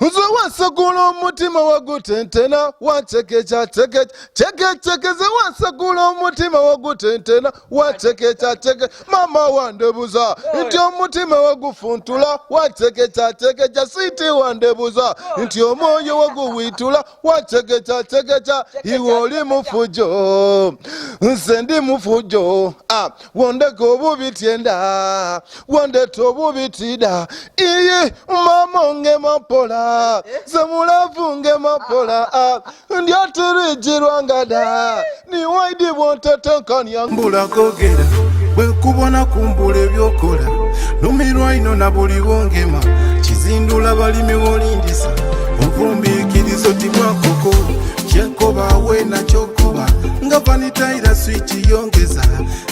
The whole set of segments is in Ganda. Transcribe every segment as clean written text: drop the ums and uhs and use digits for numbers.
Nze wasakula omutima wagutentena watekecha tekeze wasakula omutima wagutentena watekecha mama wandebuza nti omutima wagufuntula watekecha siti wandebuza nti omwoyo waguwitula watekecha iwe oli mufujo nze ndi mufujo wondeko obubityenda wondeta obubitida iye mama nge mapola Zamulafunge mapola Ndyatirigirwa ngada Ni waidi bwontetenkani yangu Mbula kogera Bwekubona kumbula ebyokola Numirwa ino na buli wongema Chizindula balimi wolindisa Ovumbiikirizo timwakoko Kyekoba wena chokoba Ngavanitaira switi yongeza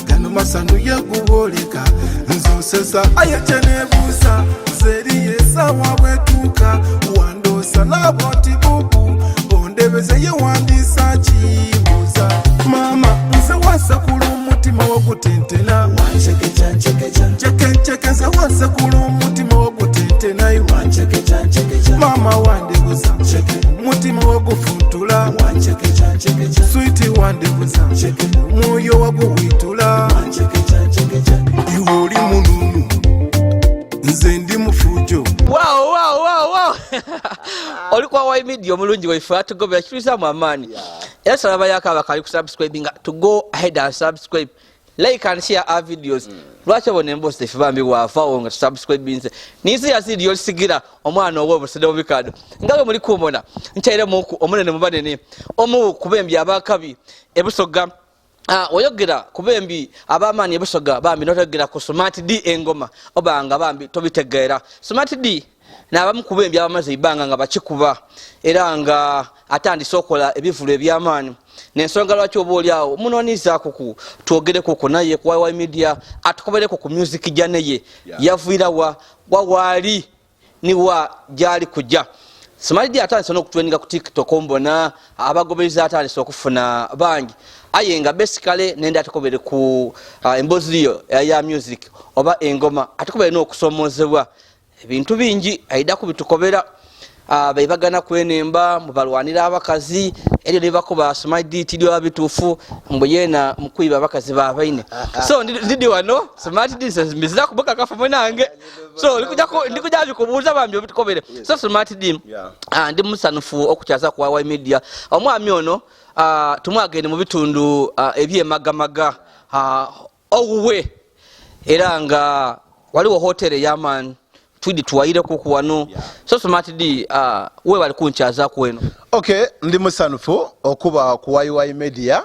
Gano masanu yeguboleka Nzosesa ayechenebusa Zeriye sawa wetuka Wandosa laboti bubu Ondebeze ye wandisa chimbuza Mama nse wasakula omutima wogutentena Cheke nse wasakula omutima wogutentena Mama wandebuza Mutima wogufuntula Sweeti wandebuza Mwoyo waguwitula Iwe oli mununu Nze ndi mufujo. Wow. Olikuwa wa media omulungi waifu atugobera kituliza mu amaani. Era salaba yakaba kali ku subscribing to go ahead and subscribe. Like and share our videos. Lwaki abone mbosi ife bambi wafa onga subscribe nze. Nizi Yazid Yolisigira omwana owo obusede obikado. Ngabe muri kumona. Nchaire muku omunene mubanene. Omu kubembi abakabi ebusoga oyogera kubembi abamani ebusoga bambi notogera ku SMART DEE engoma obanga bambi tobitegeera SMART DEE nabamu kubembi abamaze ibanga nga bakikuba era nga atandise okola ebivulu ebyamaani n'ensonga lwaki oba oli awo munonizaako ku twogereko ku naye ku YY media atukobereko ku music janeye yavuira waali niwa gyali kujja SMART DEE atandise n'okutweninga ku TikTok mbona abagobereza atandise okufuna bangi ayenga basically nenda atukobere ku embozio ya music oba engoma atukobere n'okusomozebwa ebintu bingi aida kubitukobera bayibagana kwenemba mubalwanira abakazi eryo libakuba SMART DEE tidio abitufu mbuyena mukwiba abakazi babaine so ndidi wano SMART DEE mbizira kuboka kafa mwenange so ndikuja kubuza bambi obitukobere so SMART DEE ndi musanufu okukyaza ku YY media omwami ono tumwagende mu bitundu ebyemagamaga owe era nga waliwo hotel yaman twidi tuwaire kuku wano so SMART DEE we bali kunkyaza kweno Okay ndi musanufu okuba ku YY media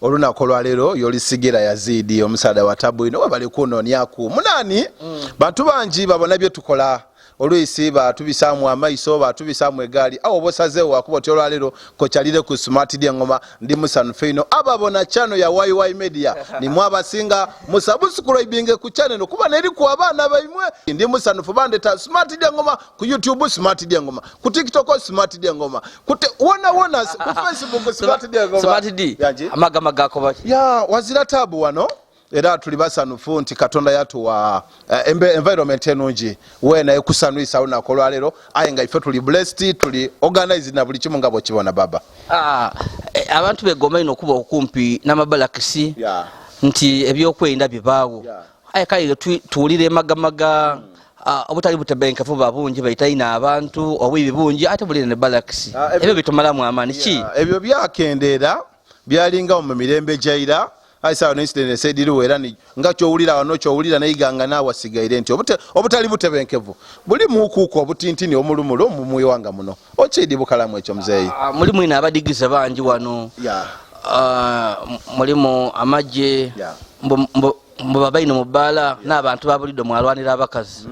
olunaku olwaleero Yolisigira Yazid omusada wa tabu ino we bali kunonyaku munani bantu bangi babona bye tukola olwisi batubisaamu amaiso batubisaamu egaali awo bosazeewo akuba oti olwaleero kokyalire ku SMART DEE engoma ndi musanufu ino ababona channel ya YY media nimwe abasinga musubscribinge ku channel kuba neri ku abaana baimwe ndi musanufu bandeta SMART DEE engoma ku YouTube SMART DEE engoma ku TikTok SMART DEE engoma wona ku Facebook SMART DEE engoma SMART DEE amagamaga akoba ya wazira tabu wano era tuli basanufu nti Katonda yatuwa environment enungi wena ekusanwisa olunaku olwaleero aye nga ife tuli blessed tuli organized na buli kimu nga bw'okibona baba abantu begoma ino okuba okumpi n'amabalakisi nti ebyokwerinda bibaawo aye kale tuwulire emagamaga obutali butebenkefu babungi baitaina abantu obwibi bungi ate bulire ne balakisi ebyo bitumalamu amaani ki ebyo byakendeera byalinga mu mirembe jaira aisa ono incident esediru era ni ngacho ulira wano cho ulira naiganga na wasigaire nti obutali butebenkevu buli mukuko obutintini omulumulo mu muyo wanga muno ochidi bukalamu echo mzeyi mulimu ina abadigize banji wano mulimu amaje mbabaino mubala n'abantu babulido mwalwanira abakazi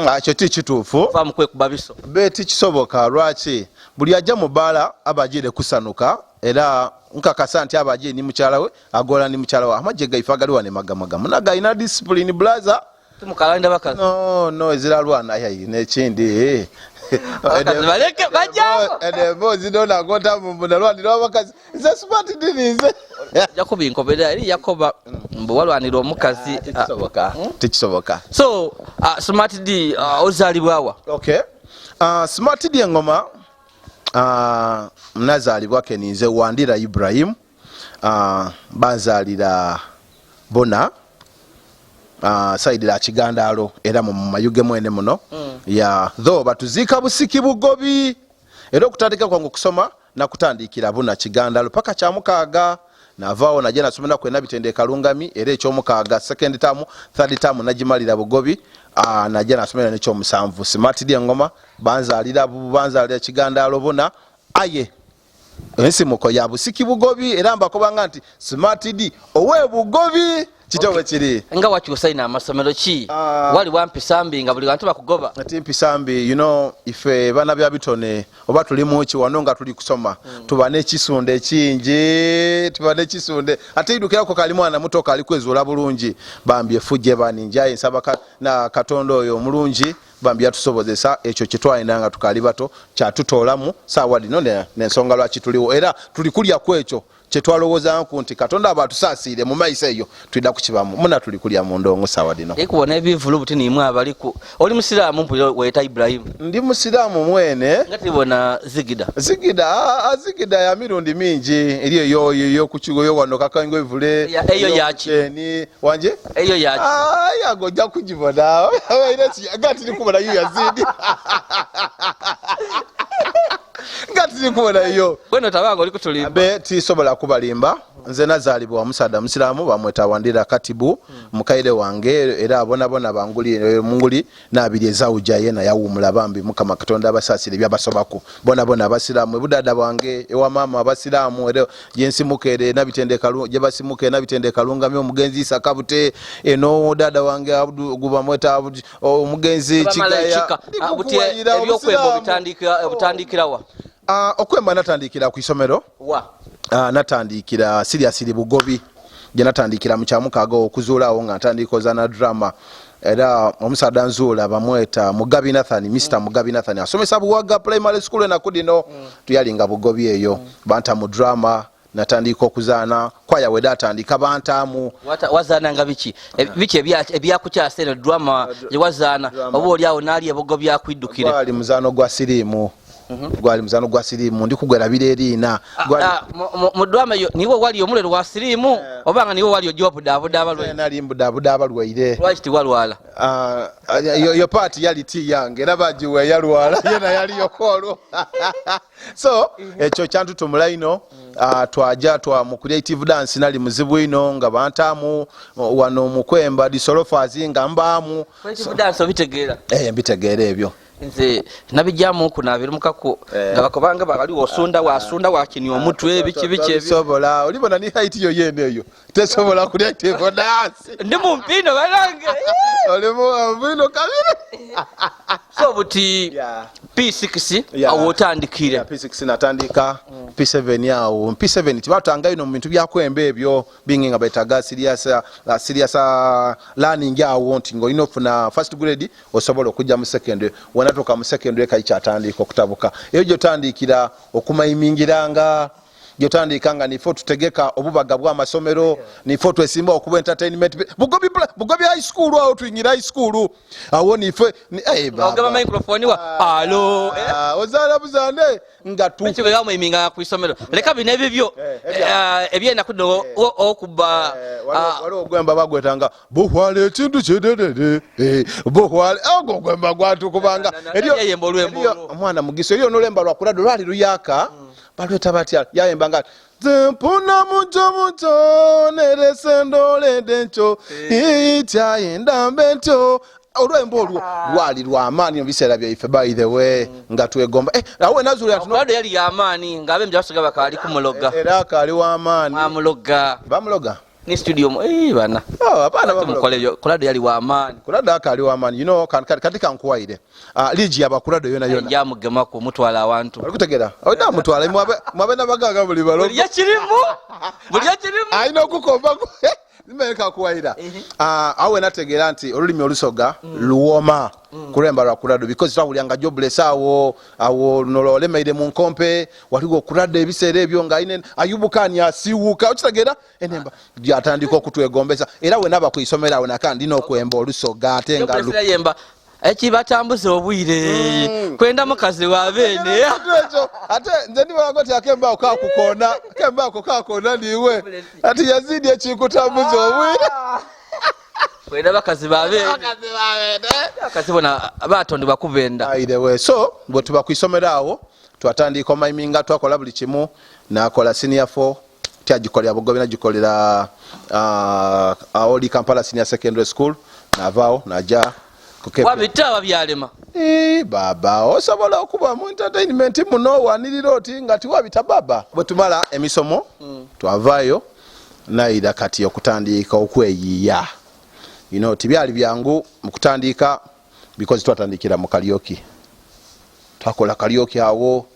acho tikitufu famu kwe kubabiso beti kisoboka lwaki buli ajja mubala abajire kusanuka era nkakasa nti abaje ni mukyala we agola ni mukyala we amaje gaifagaliwa ne magamaga munaga ina discipline blaza tumukalanda bakazi no eziralwana yayi nekindi baleke bajako bozi dona gota mubunalwanira abakazi ze SMART DEE nize Jacob inkobera eri yakoba mbwalwanira omukazi tikisoboka so SMART DEE ozalibwawa okay SMART DEE ENGOMA mnazaalibwa Kenize Wandira Ibrahim bazaalira bona saidira Kigandalo era mu mayuge mwene muno ya tho batuziika busiki bugobi era okutandika kwangu kusoma nakutandikira bona Kigandalo paka kya mukaaga navaawo najja nasomera kwena bitendeka Lungami era ekyomukaaga second term third term nagimalira bugobi najja nasomera n'ekyomusanvu. SMART DEE ENGOMA banzaalira Kigandalo bona aye ensimuko ya busiki bugobi era mbakobanga nti SMART DEE owe bugobi kitowe kiri nga wakyusaina amasomero ki wali wampisambi nga buli bantu bakugoba ati mpisambi ife bana bya bitone oba tuli muki wano nga tuli kusoma tubane kisunde kingi ate idukira ko kali mwana muto kali kwezola bulungi bambi efuje baninja ensaba na Katonda oyo omulungi bambi atusobozesa ekyo kitwalina nga tukali bato kyatutolamu sawa dino n'ensonga lwaki tuliwo era tuli kulya kwekyo kyetwalowooza nti Katonda abatusaasiire mu maiso eyo tulida kukibamu muna tuli kulya mu ndongo sawa dino ekubona ebivulu buti nimwe abaliku oli musiraamu mpulira weta Ibrahim ndi musiraamu mwene nga tibona zigida ya mirundi mingi eriyo yo kukigo yo wano kakango evule eyo yaki ni wanje eyo yaki yago ja kujibona gati ni kubona yu Yazid ngati nikubona iyo bweno tabango liko tulimba be tisobola kubalimba nze nazaalibwa omusada musiramu bamweta Wandira Katibu mukaire wange era abona banguli munguli nabiri ezawuja yena yawumula bambi mukama Katonda abasasire byabasobako bona abasiramu budada bange ewa mama abasiramu era yensimukere nabitendeka je basimuke nabitendeka Lungami omugenzi sakabute eno dada wange Abdu guba mweta omugenzi Kigaya ebyokwembo bitandikirawa okwemba natandikira ku isomero natandikira seriously bugobi je natandikira mu kyamukaaga okuzuulawo nga ntandikoza na drama era omusada nzuula bamweta Mugabi Nathan Mr Mugabi Nathan asomesa Buwaga primary school na kudino tuyalinga bugobi eyo banta mu drama natandika okuzaana kwaya weda atandika bantamu wazaana nga biki ebyakukyasene drama je wazaana oba oli awo naali ebugobi yakwiddukire gwali muzaano gwa sirimu gwali muzano gwa sirimu ndi kugwera birerina mu drama yo niwo wali omulero wa sirimu obanga niwo wali ojobudabuda abalwe nali mbudabuda abalwaire lwaki walwala yo party yali ti yange era bajiwe yalwala yena yali yokolo so ekyo kyantu tumulaino twaja mu creative dance nali muzibu ino nga bantamu wano mukwemba disolofazi nga mbamu creative dance obitegeera mbitegeera ebyo nze nabijamu kunabira mukako nga bakobanga bali osunda wakini omutwe biki sobola olibona ni height yo yene eyo tesobola creative dance ndi mu mpino balange olimo mpino kabiri so buti P6 awotandikire P6 natandika P7 yawo P7 tibatanga ino mu bintu byakwembe ebyo bingi nga betaga serious learning yawo ntingo ino funa first grade osobola okujja mu secondary wanatoka mu secondary kayikyatandika okutabuka eyo gyotandikira okumayimingiranga gyotandikanga nifo tutegeka obubaga bwa masomero nifo twesimba okuba entertainment bugobi high school awo tuyingira high school awo nife baba microphone wa alo ozala buzane nga tu kibe gamu iminga ku isomero leka binebyo ebyena kudo okuba wali ogwemba bagwetanga buhwale ekintu kidedede buhwale ogwemba gwatu kubanga eriyo omwana mugiso eriyo nolemba lwakulado lwali luyaka balweta batya yayemba ngati zempuna mucho neresendo lendencho itayenda mbento olwembo olwo lwali lwamaani obiseera byaife by the way nga twegomba awe nazuli atuno yali yamaani ngabe mjasuga bakali kumuloga era kali wamaani bamuloga ni studio bana hapana bamukoleyo kulado yali wamaani kulado akali wamaani katika nkuwaire ligi abakulado yona ya mugema ko mutwala abantu alikutegera oda mutwala mwabe nabagaga buli balo buli yakirimu ayino okukomba nimeka kuwaira awe nategera nti olulimi olusoga luwoma kulemba lwakulado because tawulyanga jobless awo nololemeire mu nkompe waliwo kulado ebiseera ebyo nga ine ayubukani asiwuka okitegera enemba gyatandika okutwegombesa era we naba kuisomera awo nakandi n'okwemba olusoga ate nga ekibatambuza obwire kwenda mukazi wa bene ate nze ndibaga ti akemba okakukona niwe ati Yazid ekikutambuza obwire kwenda bakazi ba bene akazi bona batondibwa kubenda aidewe so bwe tuba kwisomera awo twatandika omuyiminga twakola buli kimu nakola senior 4 tyagikolera Bugobe nagikolera Oli Kampala Senior Secondary School navaawo naja wabitawa byalema baba osobola okuba mu entertainment muno wanirira oti nga tiwabita baba bwe tumala emisomo twavaayo naira kati okutandika okweyiya tibyali byangu mu kutandika because twatandikira mu karaoke twakola karaoke awo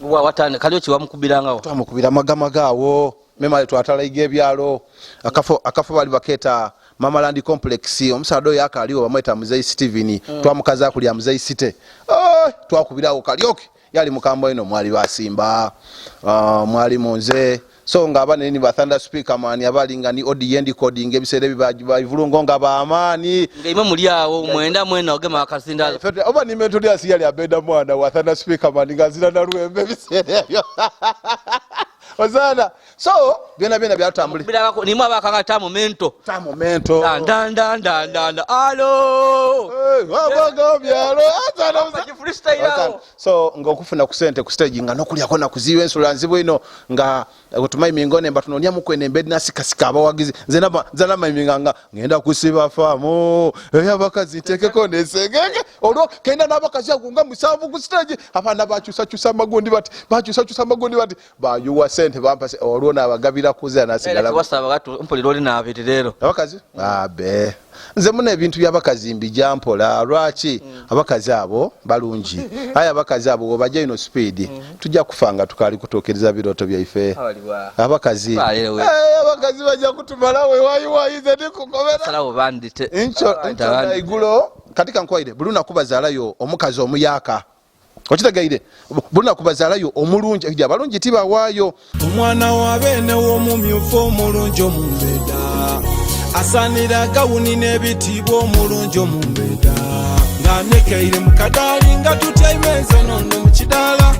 watane karaoke wamukubirangawo twamukubira magamaga awo mema twatalayiga ebyalo akafo bali baketa Mama Land Complex omusado yakaliwo bamweta Muzeyi Steven twamukaza kulya Muzeyi City twakubirawo karaoke yali mukambo ino mwali basimba mwali munze so nga abaneni ba Thunder Speaker mani abalinga ni ODN coding ebisere bivulungo nga baamani ngaime muri awo mwenda mwena ogema akazinda oba ni mentoli asi yali abeda mwana wa Thunder Speaker mani ngazira na ruembe bisere ebyo Ozana so byona byatambuli bilako nimwe abakanga tamu mento danda alo wabaga byalo azana freestyle so ngokufuna ku sente ku stage nga nokulya kona kuziwe insurance bwino nga otumayi mingone mbatunonya mukwene mbedi nasikasika abawagizi nzena mayiminganga ngenda kusiba famo abakazi tekeko nesengeke olwo kenda nabakazi agunga musavu ku stage abana bakyusa magundi bati bayuwa sente bampase olwo nabagabira kuza nasigala wasaba gatu mpuliro oli nabitirero abakazi abe nze muna ebintu by'abakazi mbijja mpola lwaki abakazi abo balungi aya abakazi abo obaje ino speed tujja kufanga tukali kutokereza biroto byaife abakazi bajja kutumala wayize ndikukobera salawo bandite incho igulo katika nkwaide buluna kubazaalayo omukazi omuyaka okitegeire buluna kubazaalayo omulungi ejja balungi tiba waayo omwana wa bene w'omumyufu omulungi omumbeda asanira gawuni n'ebitiibwa omulungi omumbeda ng'anekeire mu kadaali nga tutyaimeze nono mu kidaala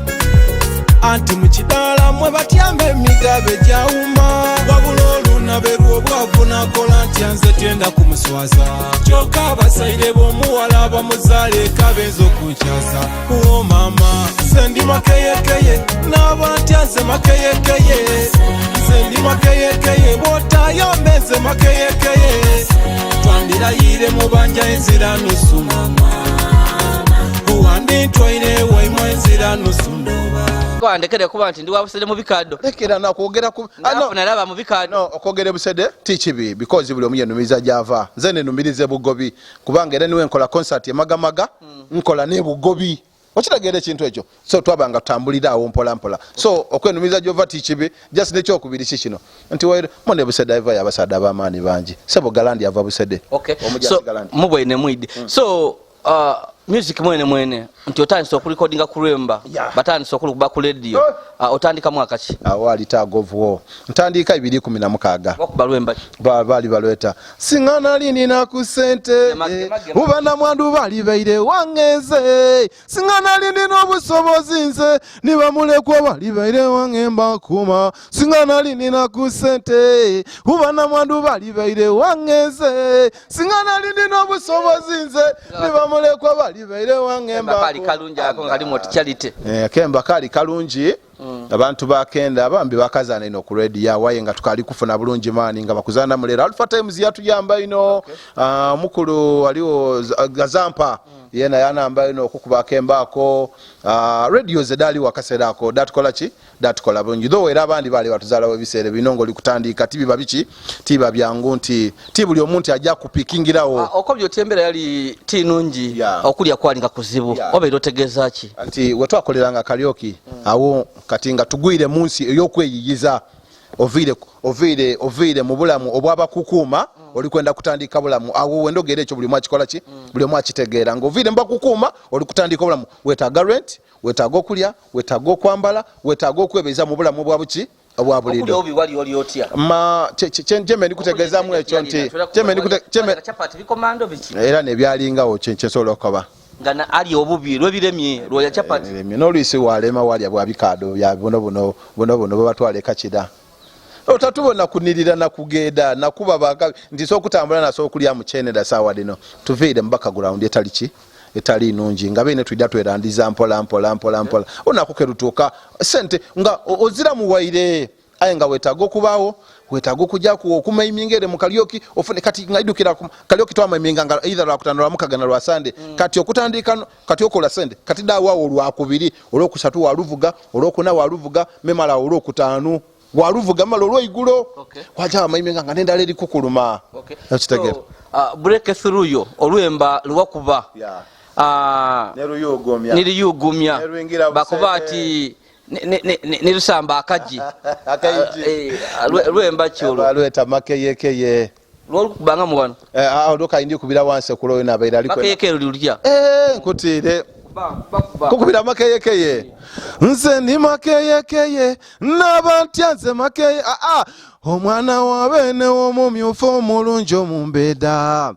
anti mu kidaala mwe batyamba emigabe gyawuma wabula olunabe lw'obwavu nakola ntya nze tyenda kumuswaza kyokka abasaire b'omuwala abamuzaala ekabenza okunkyasa o mama nze ndi makeyekeye n'abatya nze makeyekeye nze ndi makeyekeye bw'otayamba nze makeyekeye twandirayire mu banja enzira nusu mama uwandintwaire waimwa enzira nusu ndoba kwandekere kuba nti ndi wabusede mu bikado lekera nakwogera ku nalaba mu bikado okwogera busede tikibi because buli omuye numiza java nze nenumirize Bugobi kubanga era niwe nkola concert emagamaga nkola ne Bugobi okitegeera ekintu ekyo so twabanga tutambulira awo mpola so okwenumiza jova tikibi just nekyokubiri kikino nti mwone busede ava yabasada abamaani bangi sebo galandi ava busede so mubwene mwidi so music mwene nti otandisa okurecordinga ku lwemba batandisa okuba ku radio otandika mwaka ki awali tagovuo ntandika 2016 bakuba lwemba bali balweta singana lini na kusente ubana mwandu bali baire wangeze singana lini n'obusobozi nze niba mulekwa bali baire wangemba kuma singana lini na kusente ubana mwandu bali baire wangeze singana lini n'obusobozi nze niba mulekwa bali baire wangemba kali kalungi ako ngali moti charity kemba kali kalungi abantu bakenda abambi bakazana ino ku radio waye nga tukali kufuna bulungi mani nga bakuzana mulera Alpha Times yatuyamba ino mukulu aliwo gazampa yena yanamba ino okukuba kembako radio zedali wakaserako dat kola bulungi do era abandi bali batuzala webisere binongo likutandika tibiba bichi tiba byangu nti tibuli omuntu ajja kupikingirawo okobyo tembera yali tinungi okulya kwalinga kuzibu obe dotegeza ki anti wetwakoleranga karaoke awo kati nga tugwire munsi eyokweyiyiza ovire mu bulamu obwabakukuma oli kwenda kutandika bulamu awo wendogere ekyo buli mwakikola ki buli mwakitegeera ng'ovire mbakukuma oli kutandika obulamu wetaaga rent wetaaga okulya wetaaga okwambala wetaaga okwebeza mu bulamu obwabuki obwabulindo okuli obi wali oli otya cheme nikutegezamu ekyo nti chapati bikomando biki era nebyalingawo kyensobola okukoba ngana ali obubi lwebiremye lwoya chapati n'oluisi walema walya bwabikaado bya bono bwebatwala ekakira otatubona kunirira nakugenda nakuba baka nti sokutambula naso okulya muchene da sawa dino tuviire mbaka ground etali nungi nga bene twidda twerandiza mpola onakukerutuuka sente nga ozira muwaire aye nga wetaaga okubaawo wetaaga okujjaku okumaimingere mu kalyoki ofune kati ngaidukira kalyoki twamaiminga nga either lwakutano lwamukagana lwa sande kati okutandika kati okola sende kati daawawo olwakubiri olwokusatu waluvuga olwokuna waluvuga memala olwokutaano waluvuga mala olwoigulo waja amaiminga nga nendala eri kukuluma ekitegera break through yo olwemba lwakuba niriyugumya bakuba ati nirusamba akaji lwemba kyolo lweta makeyekeye lwolukubanga muwano olwokaindi kubira wansi kuloyo nabaira aliko makeyekeye lulya nkutire kukubira makeyekeye nze ndi makeyekeye nabantya nze makeye omwana wa bene w'omumyufu omulungi omumbeeda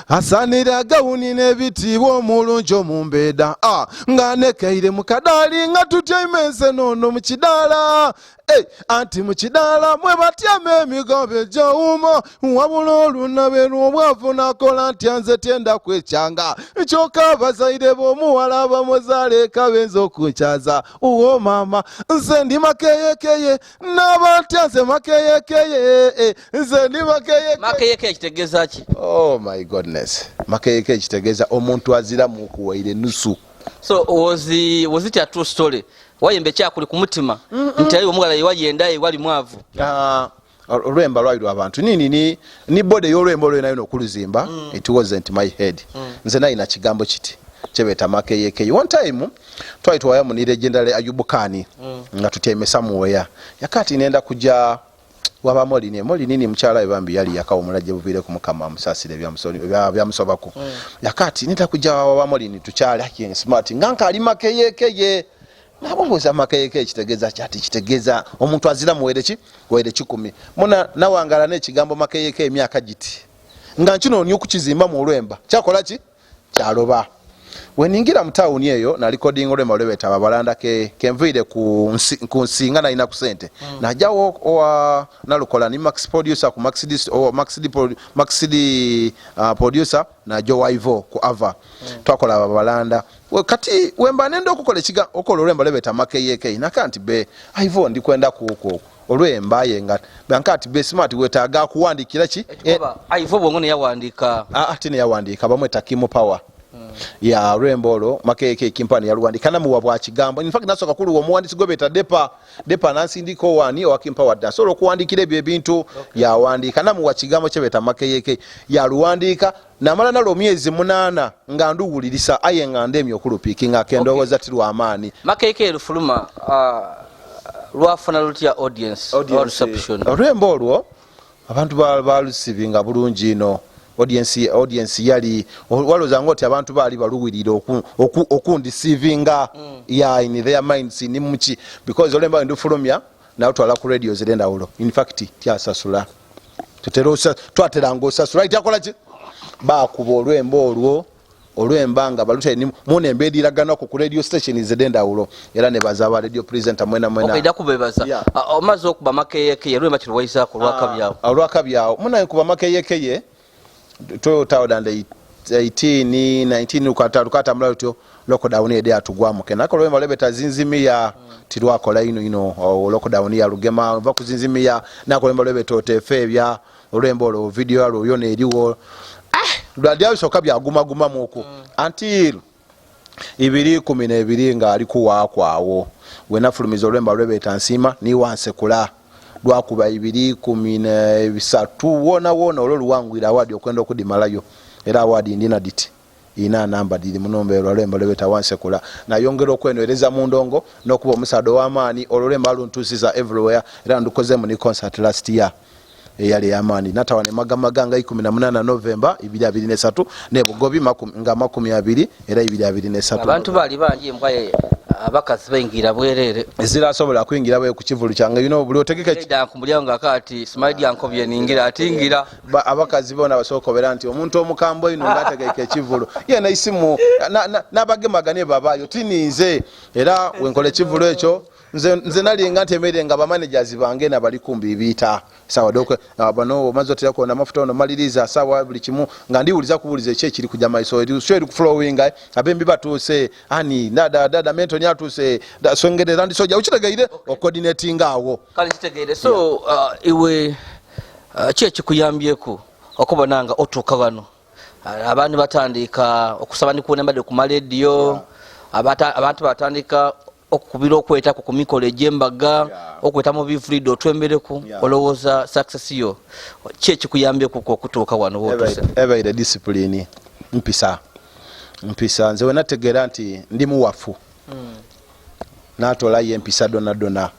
asanira gawuni n'ebitiibwa omulungi omumbeeda nga nekeire mu kadaali nga tutyaime ense noono mu kidaala anti mu kidaala mwe batyama emigobe gy'owuuma wabula olunabe lw'obwavu nakola ntya nze tenda kwekyanga kyokka abazaire b'omuwala bamuzaala ekabenza okunkyaza uwo maama nze ndi makeyekeye n'abantya nze makeyekeye nze ndi makeyekeye kitegeeza ki oh my goodness makeyekeye kitegeeza omuntu azira mu kuwaire nusu so was it a true story wayembe kyakuli ku mutima nti ali omugala yewayendaye wali mwavu olwemba lwalirwa abantu ni bode y'olwemba olwo nayo nokuluzimba it wasn't my head nze nayina kigambo kiti kyebeta makeyekeye one time twali twaya mu legendary ayubukani nga tutyaimesa muweya yakati nenda kuja waba molini mchala ebambi yali yakawumulaje buvire ku mukama musasire byamusobako yakati nenda kuja waba molini tuchale akin smart nganka ali makeyekeye nabobuza makeyekeye kitegeza kyati kitegeza omuntu azira muwere 10 muna nawangala n'ekigambo makeyekeye emyaka giti nga nkino onyo kukizimba mu olwemba kyakola ki kyaloba weningira mu town eyo na recording olwemba olwebeta abalanda kenvire ku nsinga na ina ku sente najawo owa nalukola ni max producer ku maxidi producer na Joe Ivo ku ava twakola abalanda kati wemba nendo okukola ekiga okola olwemba olwebeta makeyekeye nakanti be Ivo ndi kwenda kuko olwemba yenga bankati be smart wetaaga kuwandikira ki Ivo bwongo ne yawandika ati ne yawandika bamweta Kimo Power ya rembolo makeke kimpani ya luwandika na muwabwa kigambo in fact nasoka kulu wo muwandisi gobeta depa nansi ndiko wani wa kimpa wadda solo kuwandikire bye bintu ya wandika na muwa kigambo kyebeta makeke ya luwandika na mala nalo myezi 8 nga nduwulirisa aye nga ndemi okulupikinga kendowoza tiru amani makeke lufuluma lwafuna lutya audience or reception rembolo abantu balusivinga bulungi ino audience yali waloza ngoti abantu bali baluwirira okundisivinga ya in their minds ni muchi because olemba ndufulumya na utwala ku radio zirenda ulo in fact tyasasula tuterosa twateranga osasula itakola ki bakuba olwemba olwembanga balute ni mune embediragana ku radio station zirenda ulo era ne bazaba radio presenter mwena okaida kubebaza omazo okuba makeyeke lwemba kirwaisa ku lwakabyawo muna kuba makeyeke Toyota odande 18 ukata mlato lockdown ede atugwamu kenako lwemba lebeta zinzimia tirwakola ino lockdown ya lugema va kuzinzimia nako lwemba lebeta otefebya olwembo lo video alo yone eriwo lwadia bisoka bya guma muko until 2012 nga ali kuwakwawo wenafulumiza olwemba lwebeta nsima ni wanse kula lwakuba 2013 wona olwo luwangwira awadi okwenda okudimalayo era awadi ndina diti ina namba dili munombe olwemba lwebeta wanse kula nayongera okwenereza mu ndongo nokuba omusado w'amaani olwemba luntusiza everywhere era ndukoze mu ni concert last year eyali yamani natawane maganga 18 November 2023 ne bugobi nga 20 era 2023 abantu bali banji embwa abakazi bayingira bwerere ezirasobola kuyingira bwe ku kivulu kyange buli otegeka ku mulyango akati SMART DEE ankobye ningira atingira abakazi bona basookobera nti omuntu omukambwe ino ngaategeka ekivulu yena isimu n'abagemagane babayo tininze era wenkola ekivulu ekyo nze nalinga ntemere nga bamanagers bange nabali kumbi biita sawa doko bano mazo tirako na mafuta ono maliriza sawa buli kimu nga ndiwuliza kubuliza ekiri kujja maiso eri flowing abembi batuse ani dada mento nyatuse songerera ndi soja ukitegeire coordinating awo kali kitegeire so iwe chechi kuyambyeko okubonanga otuka wano abantu batandika okusaba ndi kuona mbade ku radio abantu batandika okubira okweta ku mikolo egyembaga okweta mu bifrido twembereku olowooza success yo chechi kuyambye ku okutuuka wano wotuse ebaire discipline mpisa nze wenategeera nti ndi muwafu natolayo empisa dona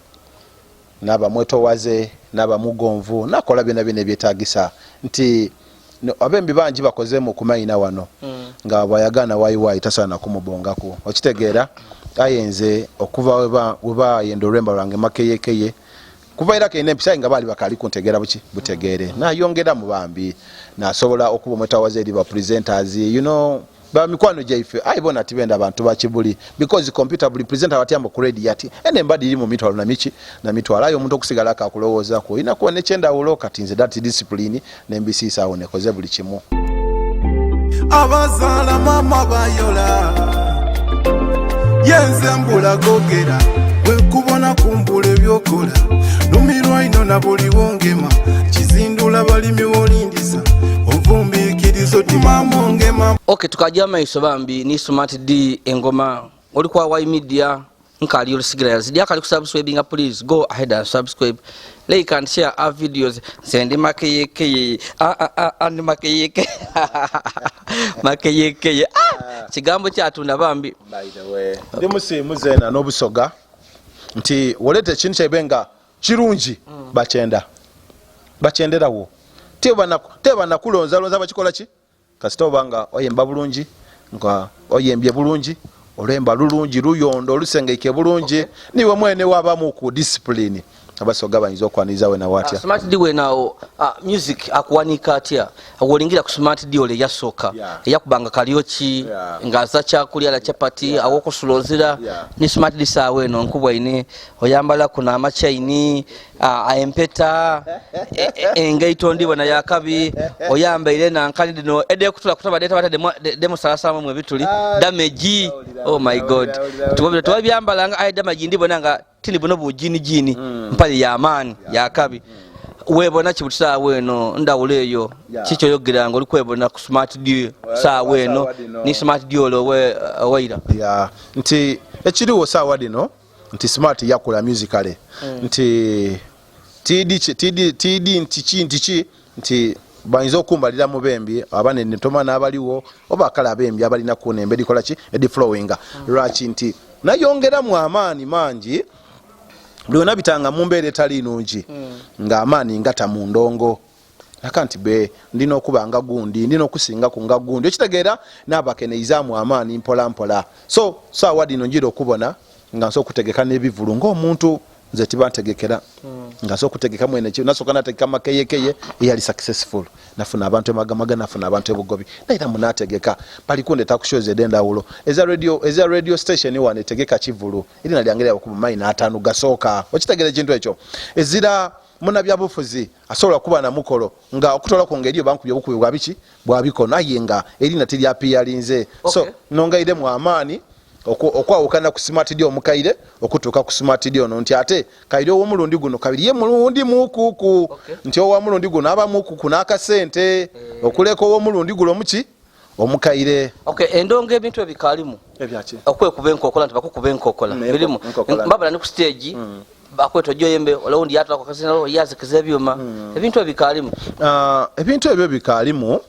n'abamwetowaze n'abamugonvu nakola byonna ebyetaagisa nti abembi bangi bakoze mu kumayina wano nga bwayagana wayiwayi tasaana kumubongako okitegeera ayenze okuva weba yendo olwemba lwange makeyekeye kuva era kene empisa nga bali bakali kuntegera butegeere nayongera mu bambi nasobola okuba omwetawaze eri ba presenters ba mikwano gyaife ayibona tibenda abantu bakibuli because computer buli presenter watyambo ku radio yati ene mbadi iri mu mitwalo na mitwalo ayo omuntu okusigala akakulowooza ko ina kuone kyendawulo kati nze that discipline n'embisiisa awo nekoze buli kimu abazaala mama bayola yenze mbula gogera wekubona kumbula ebyokola numirwa ino na buli wongema kizindula balimi wolindisa ovumbiikirizo timamongema. Okay, tukajja maiso bambi ni SMART DEE engoma oli kwa Y Media nkali Yolisigira Yazid akali kusubscribing please go ahead and subscribe, like and share our videos. Send makeyeke and makeyeke makeyeke kigambo kyatunda bambi. By the way ndi musimu zena n'obusoga nti wolete kintu kyebenga kirungi bakyenderawo teba nakulonza bakikola ki kasita obanga oyemba bulungi nga oyembye bulungi olemba lulungi luyondo olusengeike bulungi niwe mwene wabamu ku discipline abasoga bayinza okwaniriza we nawatya SMART DEE we nawo music akuwanika atya awolingira ku SMART DEE ole yasoka yakubanga kaliochi ngaza kyakulya la chapati awokusulozira ni SMART DEE sawe no nkubwa ine oyambala kuna amachaini empeta engaito ndi bona yakabi oyamba ile na nkali dino ede kutula kutaba data bata demo salasama mwe bituli damage. Oh my god tuwabyambala nga ai damage ndi bona nga tini bono bujini mpali ya amani yakabi webona kibutisa weno ndawuleyo kicho yogira ngo likwebona ku SMART DEE saa weno ni SMART DEE olo waira nti ekiriwo sawa dino nti SMART yakula musically nti tidi nti bayinza okumbalira mu bembi abanene ntoma n'abaliwo oba akala bembi abalina kuona embedi kola ki edi flowing lwaki nti nayongera mu amaani mangi byonna bitanga mu mbeera etali nungi nga amaani ngata mu ndongo nakanti be ndina okuba nga gundi ndina okusinga ku nga gundi ekitegeera n'abakeneizamu amaani mpola so saawa dino njira okubona nga nso okutegeka n'ebivulu ng'omuntu nze tibantegekera nga so kutegeka mwene ki nasoka nategeka makeyekeye yali successful nafuna abantu emagamaga nafuna abantu ebugobi naira munategeka bali kundeta kushoze dendawulo eza radio station wane tegeka kivulu ili nalyangelya okuba maina atanu gasoka okitegere kintu ekyo ezira muna byabufuzi asobola kuba na mukolo nga okutola ku ngeri banku byobukubi bwabiki bwabikono ayenga erina tili apiyalinze so nongaide mu amaani okwawukana ku SMART DEE omukaire okutuuka ku SMART DEE ono nti ate kaire ow'omulundi guno kabiri ye mulundi mukuku nti ow'omulundi guno aba mukuku n'akasente okuleka ow'omulundi guno muki omukaire. Endongo ebintu ebikalimu ebyaki okwekuba enkokola nti bakukuba enkokola birimu mbabula ni ku stage bakweto joyembe olawundi yatula ku kasina yazikeza ebyuma ebintu ebikalimu ebintu ebyo bikalimu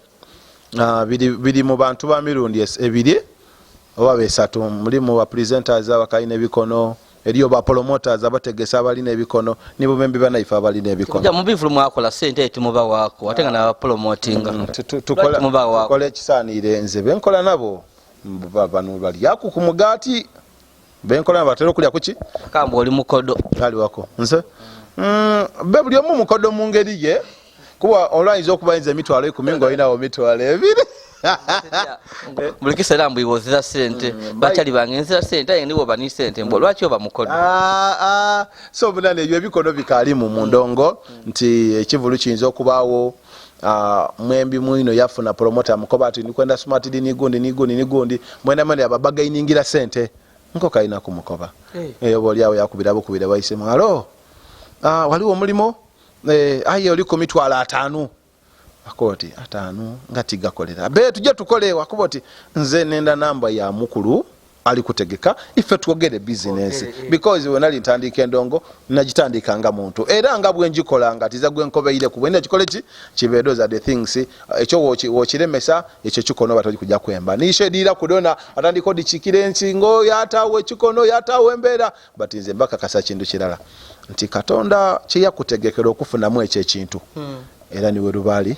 biri mu bantu ba mirundi ebiri oba besatu mulimu ba presenters abakalina ebikono eriyo ba promoters abategesa abalina ebikono nibo bembi banaifa abalina ebikono ja mubivulu mwakola sente eti muba wako atenga na promotinga tukola ekisaanire nze benkola nabo bano bali yaku ku mugati benkola batero kulya kuki kamba oli mukodo ali wako nse be buli omu mukodo mu ngeri ye kuba olwayinza okubayinza emitwalo 10 ng'olinawo mitwalo 2 buli kiseera mbuyibozera sente bakyali bangenzera sente aye niwo bani sente mbo lwaki oba mukodo so bunane ebyo ebikono bikaali mu ndongo nti ekivulu kiyinza okubaawo mwembi mwino yafuna promoter mukoba ati nikwenda smart DEE nigundi mwenda mane ababagainingira sente nko kaina kumukoba boli awo yakubira bayise mwalo waliwo mulimo aye oli ku mitwalo 5 akoti 5 ngati gakolera be tujja tukole wakuboti nze nenda namba ya mukulu ali kutegeka ife twogere business because when ali ntandika endongo najitandika nga muntu era nga bwenjikola nga tiza gwenkobeire kubwenda kikole ki kibedo za the things ekyo wochiremesa ekyo kikono batali kujja kwemba nishedira kudona atandiko dichikire nsingo yatawe kikono yatawe mbera but nze mbaka kasa kindu kirala nti katonda kye yakutegekera okufuna mu ekyo ekintu era niwe rubali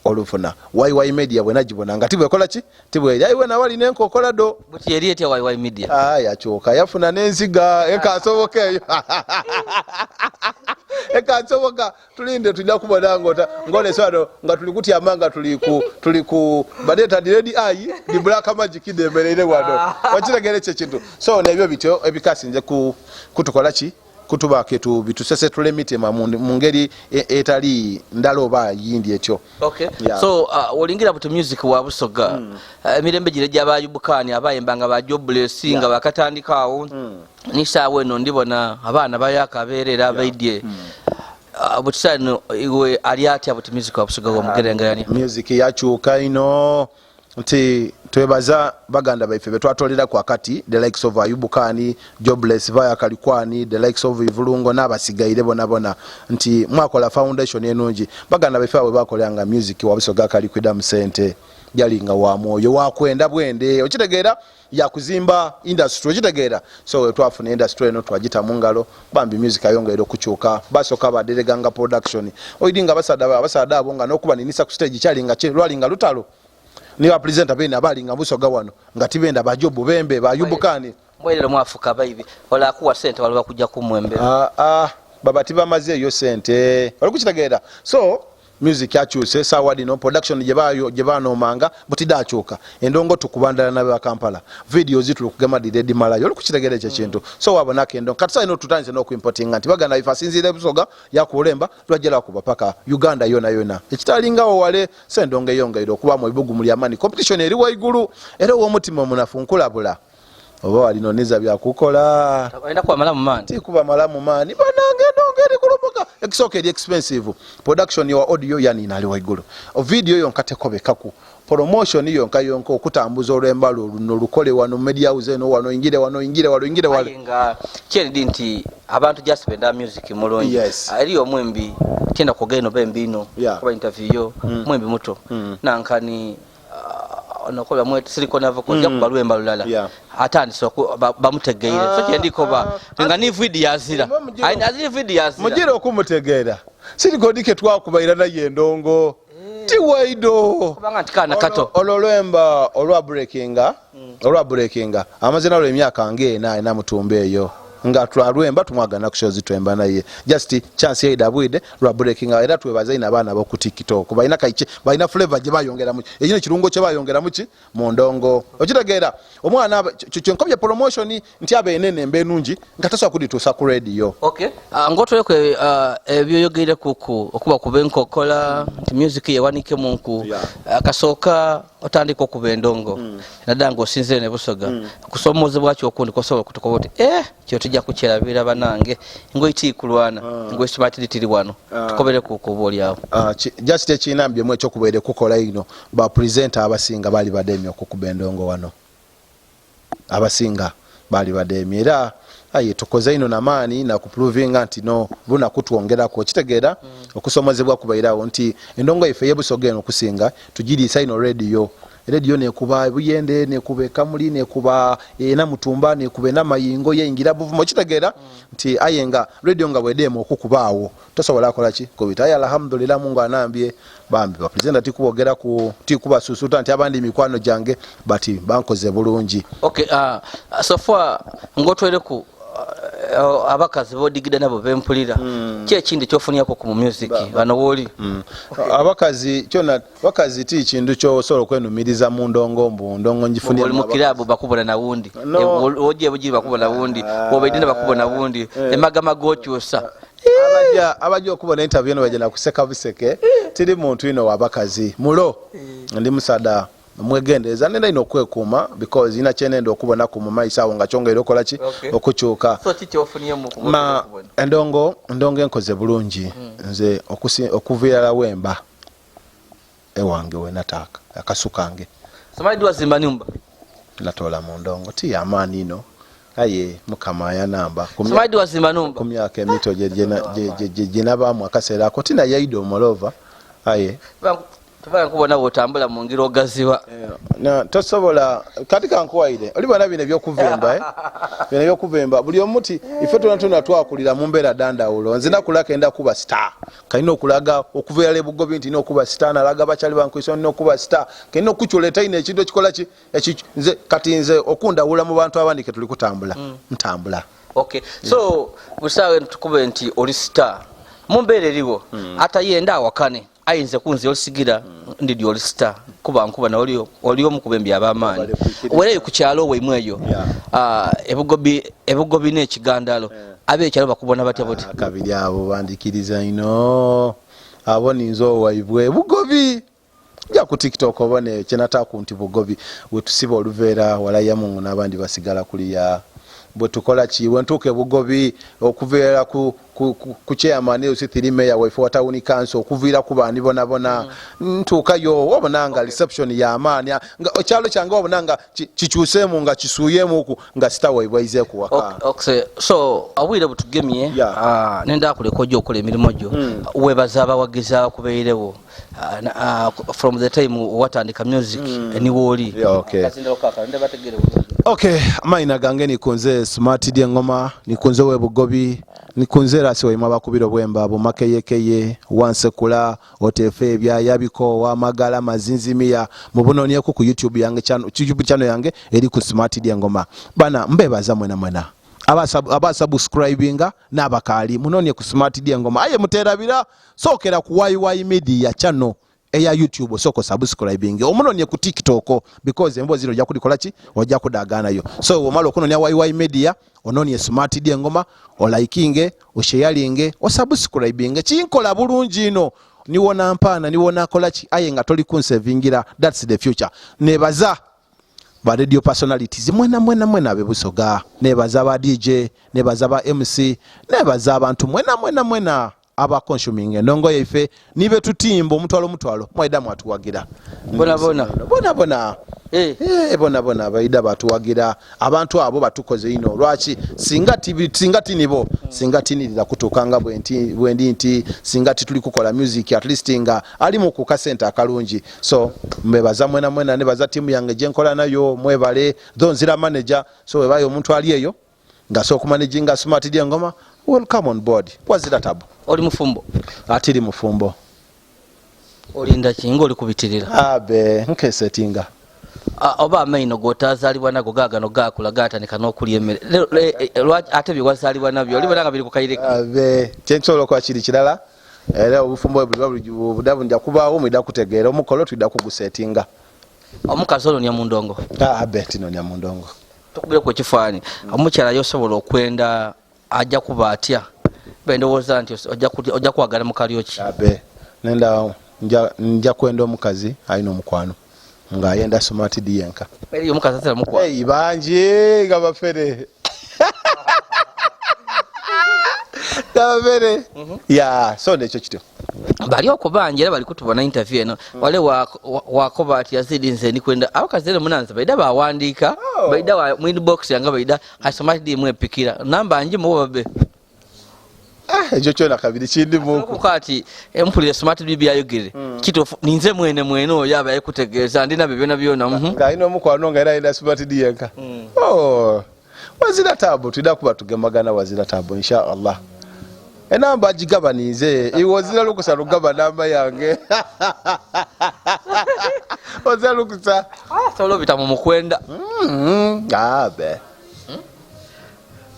olufuna YY media bwe najibona nga tibwe kola ki tibwe yayiwe na wali nenko kola do buti yeri ete YY media yachoka yafuna nenziga ekasobokeyo ekasoboka tulinde tujja kubona ngole swado nga tulikuti amanga tuliku badeta diredi ayi di black magic idemerere wado wakiregere kye kintu so nebyo bityo ebikasinze kutukola ki kutuba ketu bitusese tulemite mu ngeri etali ndaloba yindi ekyo so olingira buto music wa Busoga emirembe gire gy'abayubukani abayembanga ba jobless nga bakatandikawo nisaawe no ndibona abaana bayakaberera abaidye butisano iwe aliati buto music wa Busoga wa mugerengani music yachuka ino nti twebaza baganda baife betwatolera kwa kati the likes of Ayubukani jobless via Kalikwani the likes of Ivulungo n'abasigaire bona nti mwakola foundation enungi baganda baife abo bakolanga music wa Busoga Kalikwida musente jalinga wa moyo wakwenda bwende okitegeera ya kuzimba industry okitegeera so twafuna industry eno twagita mungalo bambi music ayongera okuchuka basoka badereganga production oyidinga basada abo nga nokuba ninisa ku stage kyalinga lwalinga lutalo niwa presenter bene abalinga Busoga wano ngati benda bajobu bembe bayubukani mwelero mwafuka baibi wala kuwa sente wala kujja kumwembe baba tiba maze yo sente wali kukitegeera so music yakyuse sawadi no production jebano manga butida choka endongo tukubandana nabe Kampala videos zitu kugema diredi malayo wali kukitegeera ekyo kintu so wabona kendo katsa ino tutanze no kuimporting anti baganda ifasinzire Busoga yakulemba twajela kuba paka Uganda yona ekitalingawo wale sendonge yongairo kuba mu ibugu muli amani competition eri waiguru era wo mutima munafunkulabula oba walinoniza byakukola aenda kwa malamu mani ti kuba malamu mani banange ndongeri kulomoka ekisoka eri expensive production ya audio yani inali waiguru video yonkate kobekaku promotion yonka okutambuza olwembalo luno lukole wano media house eno wano ingire wale nga kyeri nti abantu just benda music mulonji ali omwembi tenda kogeno bembino kuba interview yo mwembi muto nankani onokola mwete silicon avokoja kubalwemba lulala atani so bamutegeire so kyendiko ba nga ni video yazira azira video yazira mujira okumutegeera silikodike twakubaira na yendongo tiwaido kubanga ntikana kato ololwemba olwa breakinga amazina lo emyaka ngena na mutumbe eyo nga twalwemba tumwagana kushozi twemba naye just chance ya idabwide lwa breaking era twebaza ina bana bo ku TikTok baina kaiche baina flavor je bayongera mu ekino kirungo kye bayongera muki mu ndongo okitegeera omwana kyenkobye promotion nti abenene mbenungi ngataso akuditusa ku radio ngoto yoko ebyo yogeire kuku okuba kubenkokola music yewanike munku kasoka otandika okubendongo nadango sinzire ne Busoga kusomozebwa kyo okundi kosobola kutukobote kyo tujja kukyerabira banange ngo itikulwana ngo smart DEE wano tukobere kukuboli awo just ekinambye mwe kyokubere kukola ino ba presenter abasinga bali bademi okukubendongo wano abasinga bali bademi era aye tukoze ino namani na kuproving anti no buna kutwongera ko kitegeera okusomozebwa kubairawo nti endongo ife yebusoga eno kusinga tujiri sign radio radio nekuba buyende nekuba kamuli nekuba ena mutumba nekuba na mayingo yingira buvumo kitegeera nti ayenga radio nga bwedemo okukubaawo tosobola akola ki kubita ya alhamdulillah Mungu anambye bambi ba president tikubogera ku tikuba susuta nti abandi mikwano jange bati bankoze bulungi. Okay, so far ngotwere ku abakazi bodigida nabo bempulira kyekindi kyofunyako ku music bano woli abakazi kyona bakazi ti kindu kyo solo kwenumiriza mu ndongo mbundongo njifunia mu kilabu bakubona na wundi oje buji bakubona wundi obedina bakubona wundi emagama gokyusa abajja okubona interview no bajja kuseka buseke tiri muntu ino wabakazi mulo ndi musada mwegendeza nenda ino kwekuma because ina chenendo okubona ku mumaiso awo nga kyongera okola ki okukyuka so kikyofunye mu endongo enkoze bulungi nze okuvira wemba ewange we nataka akasukange samadi wazimba nyumba natola mu ndongo ti amani ino aye mukama ya namba samadi wazimba nyumba kumyaka emito je nabamu akaseera ako tina yaido molova aye tubala kubona botambula mu ngiro gaziwa na tosobola katika nkuwaire olibona bine byokuvemba bine byokuvemba buli omuti ife tuna twakulira mu mbera dandawulo nzina kulaka enda kuba star kaino okulaga okuveera lebugobi nti nokuba star nalaga bachali bankwiso nokuba star kaino okuchuleta ine ekintu ekikola ki nze kati nze okunda wula mu bantu abandi ke tuli kutambula ntambula. Okay, so busawe tukube nti oli star mu mbere eriwo atayenda wakane ayinze kunze Yolisigira ndi oli star kuba nkuba na oli omukubembi abamani wale ku kyalo we mweyo ebugobi ne kigandalo abe kyalo bakubona batya boti kabiri abo bandikiriza ino abo ninzo waibwe bugobi ja ku TikTok obone chenata ku nti bugobi wetusiba oluvera wala ya Mungu nabandi basigala kuliya bwetukola ki wentuke bugobi okuveera ku chairman usithirime ya wife watawuni council okuvira ku bandi bona ntuka yo wabonanga reception ya amani nga okyalo kyange wabonanga kikyusemu nga kisuyemu ku nga sitawe bwaize ku waka. Okay, so awire butugemye nenda kulekojo okola emirimu gyo webazaba wagiza kubeirewo from the time watandika music niwoli kazinda okaka nda bategere. Okay, maina gange nikunze SMART DEE ENGOMA nikunze webugobi nikunze rasi wa imaba kubiro bwemba bumakeyekeye wansekula otefe bya yabiko wa magala mazinzimia mubunoni ku YouTube yange channel yange eri ku SMART DEE ENGOMA bana mbebaza mwena aba subscribinga nabakali munoni ku SMART DEE ENGOMA aye muterabira sokera ku YY Media channel eya YouTube soko subscribing omunonye ku TikTok because embo zino ojja kulikola ki ojja kudagana yo so omalo okunonya YY Media ononye SMART DEE ENGOMA o likinge o sharinge o subscribing kinkola bulungi ino niwona mpana niwona kola ki aye nga toli kunsevingira that's the future nebaza ba radio personalities mwena bebusoga nebaza ba DJ nebaza ba MC nebaza abantu mwena aba consuming endongo yaife nibe tutimbo mutwalo mwaida mwatuwagira bona bona baida batuwagira abantu abo batukoze ino lwachi singati nibo singati nilira kutukanga bwendi nti singati tuli kukola music at least nga ali mu ku center akalungi so mbebaza mwena nebaza timu yange jenkola nayo mwebale donzira manager so webayo omuntu ali eyo nga so kumanaginga SMART DEE ENGOMA welcome on board wazira tabu oli mufumbo atiri mufumbo olinda kingo oli kubitirira abe nkesetinga oba amaino gotazalibwa nago gagano gakula gatandika n'okulya emmere ate bye wazalibwa nabyo oli bonanga biri ku kaireka abe kyensolo kwa kiri kirala era obufumbo budabu nja kubaawo mwida kutegeera omukolo twida kugusetinga omukazi ono nya mundongo abe tino nya mundongo tukubire ku kifaani omukyala yosobola okwenda ajja kuba atya bendowoza nti ojja kwagala mu kalyoki abe nenda nja kwenda omukazi alina omukwano nga ayenda SMART DEE yenka eri omukazi atera mukwano banji nga bafere Tabere. Ya, so nekyo kityo. Bali okubanje era bali kutubona interview eno. Wale wakoba ati Yazid nze ni kwenda abakazere munanza baida bawandika baida wa inbox yanga baida SMART DEE mwepikira namba anje mu babe. ekyo kyona kabiri kindimuku kati empulire smart DE byayogere kitofu ninze mwene oyo aba yakutegeeza ndina byona byona ng'alina omukwano nga era alina smart DE yenka wazira tabo tulina kuba tugemagana wazira tabo inshallah enamba agigabanize iwozira lukusa lugaba namba yange ozira lukusa solo bita mu mukwenda abe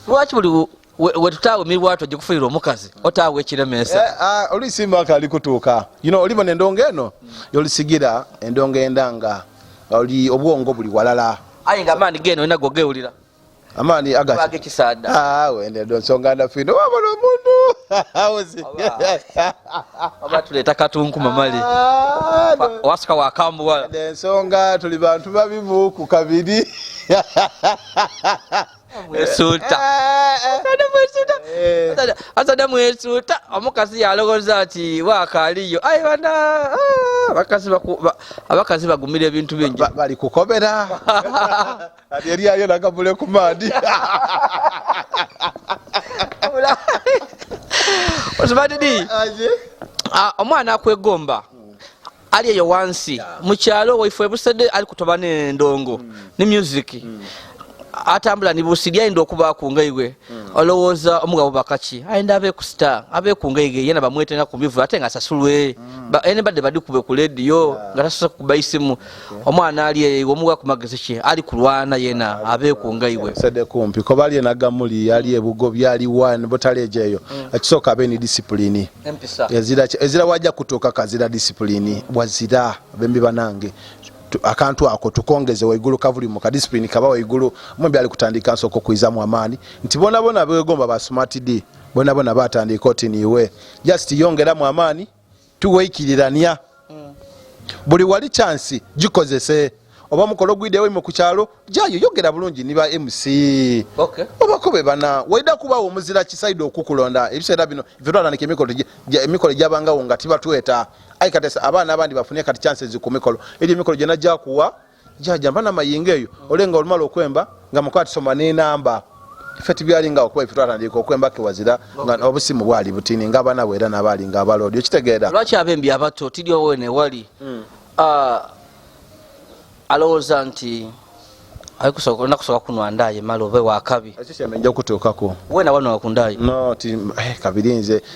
lwaki buli wetutawe mirwato gikufuira omukazi otawe ekiremesa olisima akali kutuuka olibona endongo eno Yolisigira endongo endanga oli obwongo buli walala ayi nga amaani geno inago gewulira amaani agake kisaada wende nsonga ndafino wabona omuntu awozi abatuleta katunku mamali wasika wakambu wala ensonga tuli bantu babivu ku kabiri mwesuuta asada mwesuuta omukazi yalogoza ati wakaaliyo ayi bana abakazi bagumira ebintu bingi bali kukobera ati eriayo nakabule ku maadi osibadidi omwana akwegomba ali eyo wansi mukyalo waife busede ali kutoba n'endongo ne music atambula nibusirya ndo okuba kungaiwe olowooza omugabo bakaki ayenda abe ku star abe kungaiwe yena bamwetenga ku bivu ate nga sasulwe ene badde badikube ku radio nga tasosa kubayisimu omwana ali eyo omuga ku magezi ki ali kulwana yena abe kungaiwe sede kumpi ko bali nagamuli ali ebugo byali one botalejeyo akisoka abe ni discipline empisa ezira wajja kutoka kazira discipline wazira bembi banange akantu ako tukongeze waigulu kavuli mu discipline kaba waigulu mwembi ali kutandika nsoko kuizamu amani nti bona begomba ba smart DE bona batandika oti niwe just yongera mu amani tuweikilirania buli wali chance gikozese oba mukolo gwidewe mu kukyalo jayo yogera bulungi niba MC oba kobe bana waida kuba omuzira kisaido okukulonda ebisera bino vitwala na emikolo jabanga wonga tiba tueta aikatesa abana abandi bafune kati chances ku mikolo eri emikolo jena jakuwa jaja bana mayingeyo olenga olumalo okwemba nga mukwati soma ne namba feti byalinga okuba vitwala ndiko okwemba ke wazira nga obusimu bwali butini nga bana wera nabali nga abalodi okitegeera lwachi abembi abato tidio wene wali alowooza nti nakusoka kunwa ndaye malo obe wakabi ekiseme kutuukako wena wano wakundaye no ti kabiri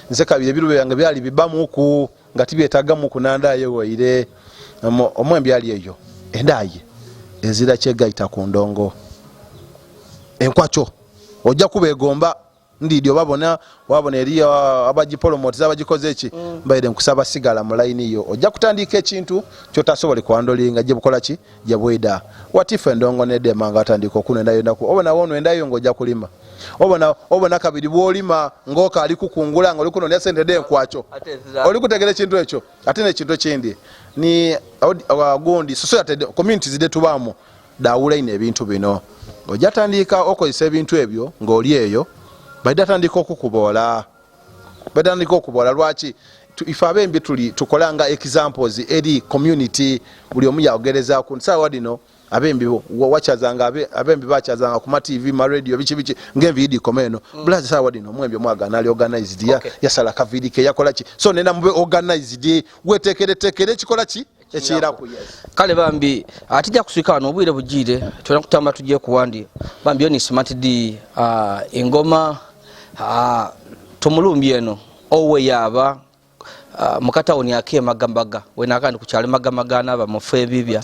nze kabiri ebiru byange byali bibamuku nga tibyetagamu kunandaye waire omwembi ali eyo endaye ezira kyegaita ku ndongo enkwacho ojja kubegomba ndidio wabona eri abagipolomoti abagikoze eki mbaire nkusaba sigala mu line yo ojja kutandika ekintu kyotasobole kwandolinga gye bukola ki gye bwida watife ndongo nedema nga atandika okunenda yondaku obona wono endayo ngojja kulima obona kabiri bwolima ngoka ali kukungula nga oli kunonya sente de nkwacho oli kutegera ekintu ekyo ate n'ekintu ekindi ni gundi society communities de tubamu dawula ine ebintu bino ojja tandika okozesa ebintu ebyo ng'oli eyo badatandika okukubola lwaki ife abembi tukolanga examples eri community buli omu yaogereza ku nsaawa dino abembi abembi bachazanga ku TV ma radio bichi ng'envidi komeno blaze saawa dino omwembi omwagana ali organized yasala kavidi ke yakola ki so nenda mube organized wetekere kikola ki ekiraku kale bambi atijja kuswika wano obwire bugire tuna kutamba tujje kuwandi bambi oni smart DE engoma tumulumbi eno owe yaba mukatawuni yake magambaga wena kandi kukyale magamaga naba mufe bibya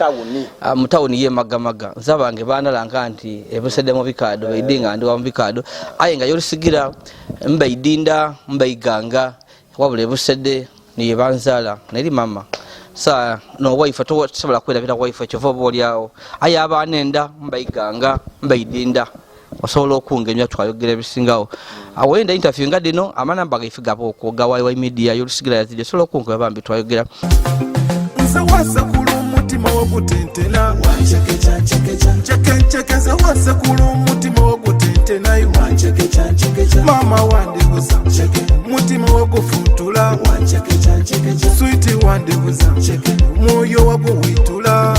mutawuni ye magamaga zabange banalanga nti ebusede mu bikado bayidinga ndi wa bikado ayenga Yolisigira mbayidinda mbayiganga wabule busede ni banzala neri mama sa no wife to sobola kwera bita wife chovo bolyawo aya abanenda mbayiganga mbayidinda osobola okungenya twayogera bisingawo awenda interview nga dino amanamba gaifigapo okuga wa media Yolisigira Yazid osobola okunga bambi twayogera nze wasakulu umutima wo gutentela chekecha wasakulu umutima wo gutentela mama wandebuza umutima wo gufutula sweet wandebuza moyo wo witula